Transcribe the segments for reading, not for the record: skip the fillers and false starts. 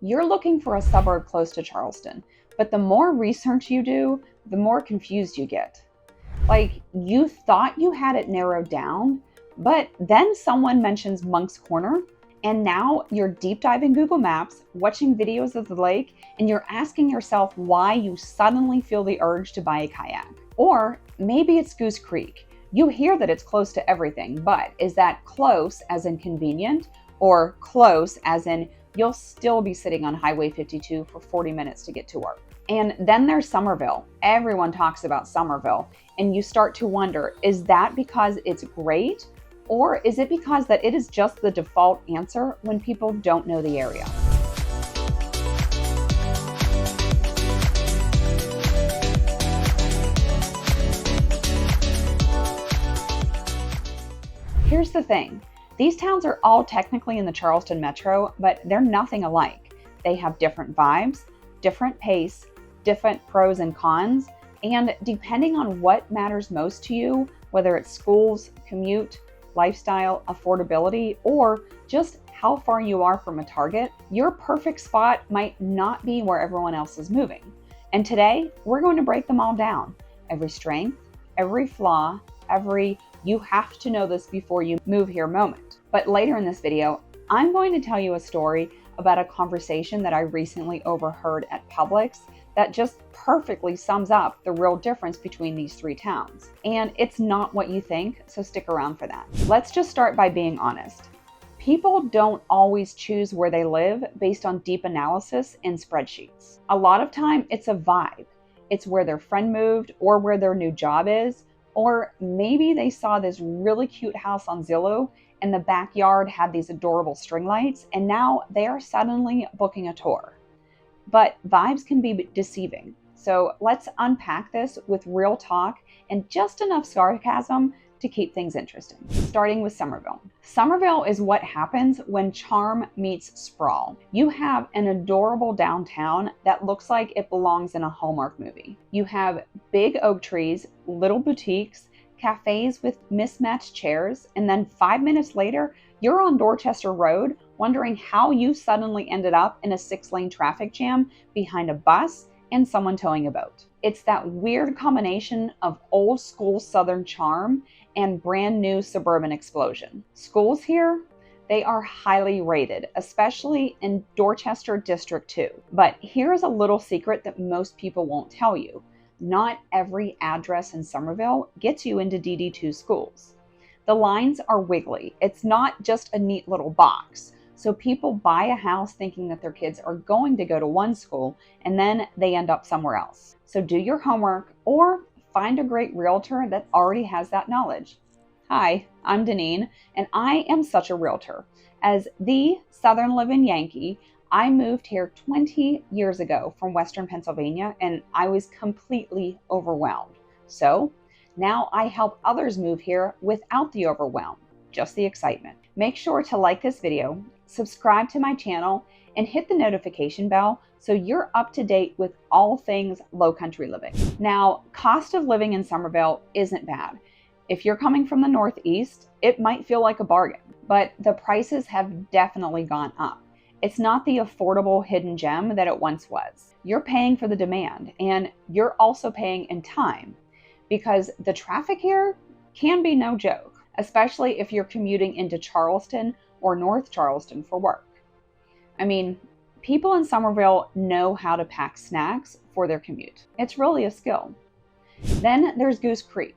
You're looking for a suburb close to Charleston, but the more research you do, the more confused you get. Like, you thought you had it narrowed down, but then someone mentions Moncks Corner, and now you're deep diving Google Maps, watching videos of the lake, and you're asking yourself why you suddenly feel the urge to buy a kayak. Or maybe it's Goose Creek. You hear that it's close to everything, but is that close as in convenient, or close as in you'll still be sitting on Highway 52 for 40 minutes to get to work? And then there's Summerville. Everyone talks about Summerville, and you start to wonder, is that because it's great? Or is it because that it is just the default answer when people don't know the area? Here's the thing. These towns are all technically in the Charleston metro, but they're nothing alike. They have different vibes, different pace, different pros and cons, and depending on what matters most to you, whether it's schools, commute, lifestyle, affordability, or just how far you are from a target, your perfect spot might not be where everyone else is moving. And today, we're going to break them all down. Every strength, every flaw, every you have to know this before you move here moment. But later in this video, I'm going to tell you a story about a conversation that I recently overheard at Publix that just perfectly sums up the real difference between these three towns. And it's not what you think, so stick around for that. Let's just start by being honest. People don't always choose where they live based on deep analysis and spreadsheets. A lot of time it's a vibe. It's where their friend moved or where their new job is, or maybe they saw this really cute house on Zillow and the backyard had these adorable string lights, and now they are suddenly booking a tour. But vibes can be deceiving. So let's unpack this with real talk and just enough sarcasm to keep things interesting. Starting with Summerville. Summerville is what happens when charm meets sprawl. You have an adorable downtown that looks like it belongs in a Hallmark movie. You have big oak trees, little boutiques, cafes with mismatched chairs, and then 5 minutes later, you're on Dorchester Road wondering how you suddenly ended up in a 6-lane traffic jam behind a bus and someone towing a boat. It's that weird combination of old school Southern charm and brand new suburban explosion. Schools here, they are highly rated, especially in Dorchester District 2. But here's a little secret that most people won't tell you. Not every address in Summerville gets you into DD2 schools. The lines are wiggly. It's not just a neat little box. So people buy a house thinking that their kids are going to go to one school and then they end up somewhere else. So do your homework or find a great realtor that already has that knowledge. Hi, I'm Deneen, and I am such a realtor. As the Southern living Yankee, I moved here 20 years ago from Western Pennsylvania, and I was completely overwhelmed. So now I help others move here without the overwhelm, just the excitement. Make sure to like this video, subscribe to my channel, and hit the notification bell so you're up to date with all things low country living. Now, cost of living in Summerville isn't bad. If you're coming from the Northeast, it might feel like a bargain, but the prices have definitely gone up. It's not the affordable hidden gem that it once was. You're paying for the demand, and you're also paying in time, because the traffic here can be no joke, especially if you're commuting into Charleston or North Charleston for work. I mean, people in Summerville know how to pack snacks for their commute. It's really a skill. Then there's Goose Creek.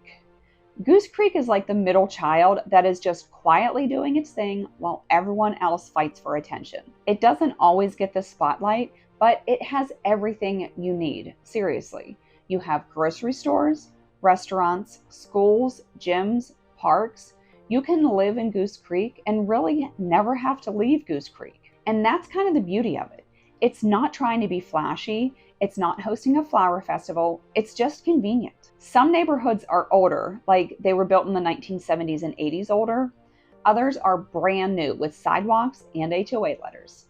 Goose Creek is like the middle child that is just quietly doing its thing while everyone else fights for attention. It doesn't always get the spotlight, but it has everything you need. Seriously. You have grocery stores, restaurants, schools, gyms, parks. You can live in Goose Creek and really never have to leave Goose Creek. And that's kind of the beauty of it. It's not trying to be flashy. It's not hosting a flower festival. It's just convenient. Some neighborhoods are older, like they were built in the 1970s and 80s older. Others are brand new with sidewalks and HOA letters.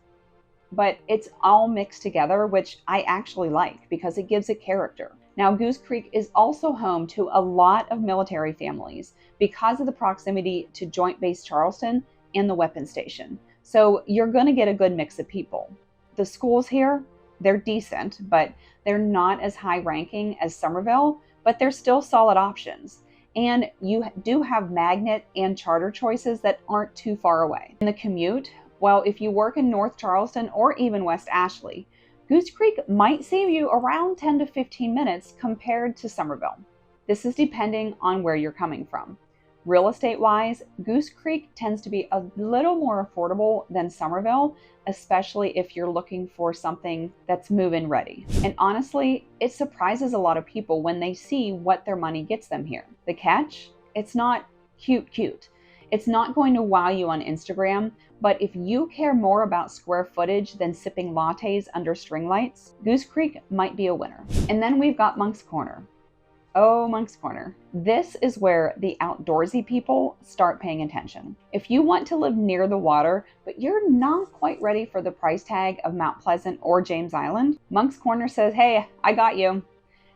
But it's all mixed together, which I actually like because it gives it character. Now, Goose Creek is also home to a lot of military families because of the proximity to Joint Base Charleston and the weapons station. So you're going to get a good mix of people. The schools here, they're decent, but they're not as high ranking as Summerville, but they're still solid options. And you do have magnet and charter choices that aren't too far away. In the commute, well, if you work in North Charleston or even West Ashley, Goose Creek might save you around 10 to 15 minutes compared to Summerville. This is depending on where you're coming from. Real estate wise, Goose Creek tends to be a little more affordable than Summerville, especially if you're looking for something that's move-in ready. And honestly, it surprises a lot of people when they see what their money gets them here. The catch? It's not cute. It's not going to wow you on Instagram, but if you care more about square footage than sipping lattes under string lights, Goose Creek might be a winner. And then we've got Moncks Corner. Oh, Moncks Corner. This is where the outdoorsy people start paying attention. If you want to live near the water, but you're not quite ready for the price tag of Mount Pleasant or James Island, Moncks Corner says, hey, I got you.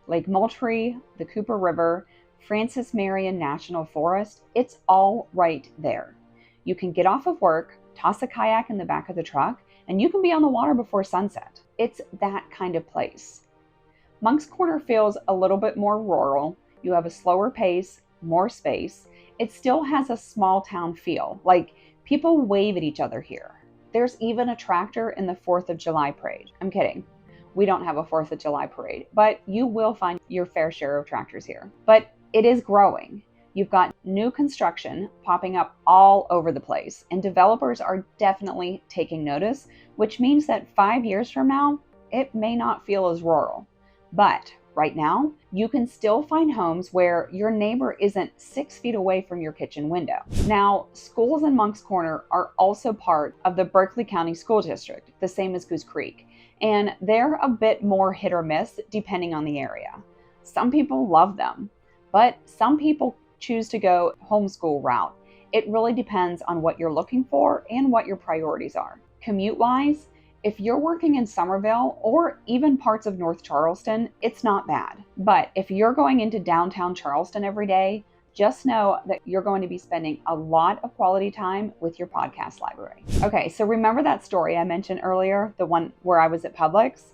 Lake Moultrie, the Cooper River, Francis Marion National Forest, it's all right there. You can get off of work, toss a kayak in the back of the truck, and you can be on the water before sunset. It's that kind of place. Moncks Corner feels a little bit more rural. You have a slower pace, more space. It still has a small town feel, like people wave at each other here. There's even a tractor in the 4th of July parade. I'm kidding. We don't have a 4th of July parade, but you will find your fair share of tractors here. But it is growing. You've got new construction popping up all over the place, and developers are definitely taking notice, which means that 5 years from now, it may not feel as rural. But right now, you can still find homes where your neighbor isn't 6 feet away from your kitchen window. Now, schools in Moncks Corner are also part of the Berkeley County School District, the same as Goose Creek, and they're a bit more hit or miss depending on the area. Some people love them, but some people choose to go homeschool route. It really depends on what you're looking for and what your priorities are. Commute-wise, if you're working in Summerville or even parts of North Charleston, it's not bad. But if you're going into downtown Charleston every day, just know that you're going to be spending a lot of quality time with your podcast library. Okay, so remember that story I mentioned earlier, the one where I was at Publix?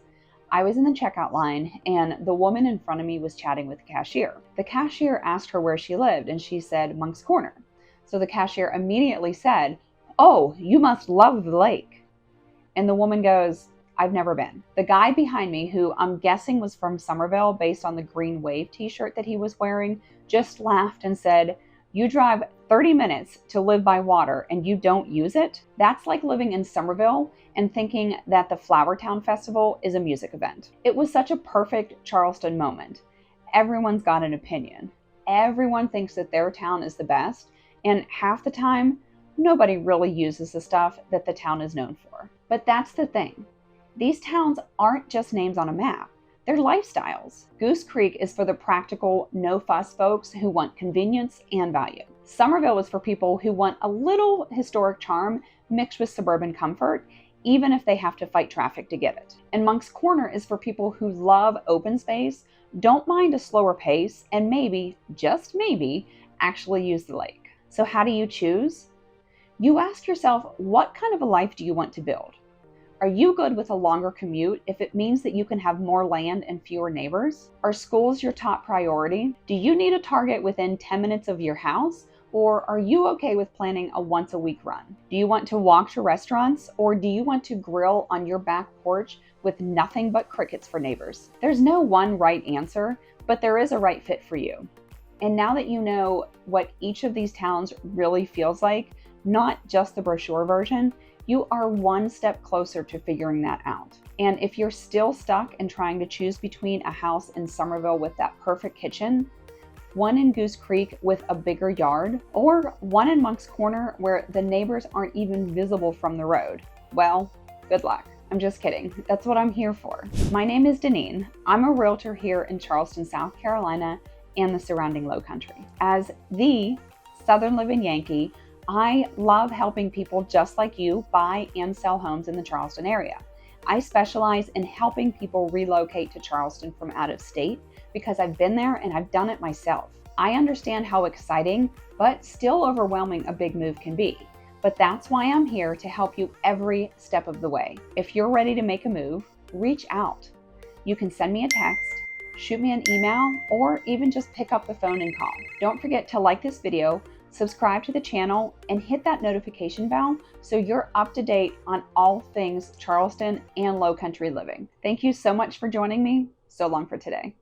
I was in the checkout line and the woman in front of me was chatting with the cashier. The cashier asked her where she lived and she said Moncks Corner. So the cashier immediately said, "Oh, you must love the lake." And the woman goes, "I've never been." The guy behind me, who I'm guessing was from Summerville based on the green wave t-shirt that he was wearing, just laughed and said, "You drive 30 minutes to live by water and you don't use it? That's like living in Summerville and thinking that the Flower Town Festival is a music event." It was such a perfect Charleston moment. Everyone's got an opinion. Everyone thinks that their town is the best, and half the time, nobody really uses the stuff that the town is known for. But that's the thing. These towns aren't just names on a map. They're lifestyles. Goose Creek is for the practical, no-fuss folks who want convenience and value. Summerville is for people who want a little historic charm mixed with suburban comfort, even if they have to fight traffic to get it. And Moncks Corner is for people who love open space, don't mind a slower pace, and maybe, just maybe, actually use the lake. So how do you choose? You ask yourself, what kind of a life do you want to build? Are you good with a longer commute if it means that you can have more land and fewer neighbors? Are schools your top priority? Do you need a Target within 10 minutes of your house? Or are you okay with planning a once-a-week run? Do you want to walk to restaurants, or do you want to grill on your back porch with nothing but crickets for neighbors? There's no one right answer, but there is a right fit for you. And now that you know what each of these towns really feels like, not just the brochure version, you are one step closer to figuring that out. And if you're still stuck and trying to choose between a house in Summerville with that perfect kitchen, one in Goose Creek with a bigger yard, or one in Moncks Corner where the neighbors aren't even visible from the road, well, good luck. I'm just kidding. That's what I'm here for. My name is Deneen. I'm a realtor here in Charleston, South Carolina, and the surrounding Low Country. As the Southern Living Yankee, I love helping people just like you buy and sell homes in the Charleston area. I specialize in helping people relocate to Charleston from out of state because I've been there and I've done it myself. I understand how exciting, but still overwhelming a big move can be. But that's why I'm here to help you every step of the way. If you're ready to make a move, reach out. You can send me a text, shoot me an email, or even just pick up the phone and call. Don't forget to like this video, subscribe to the channel, and hit that notification bell so you're up to date on all things Charleston and Low Country living. Thank you so much for joining me. So long for today.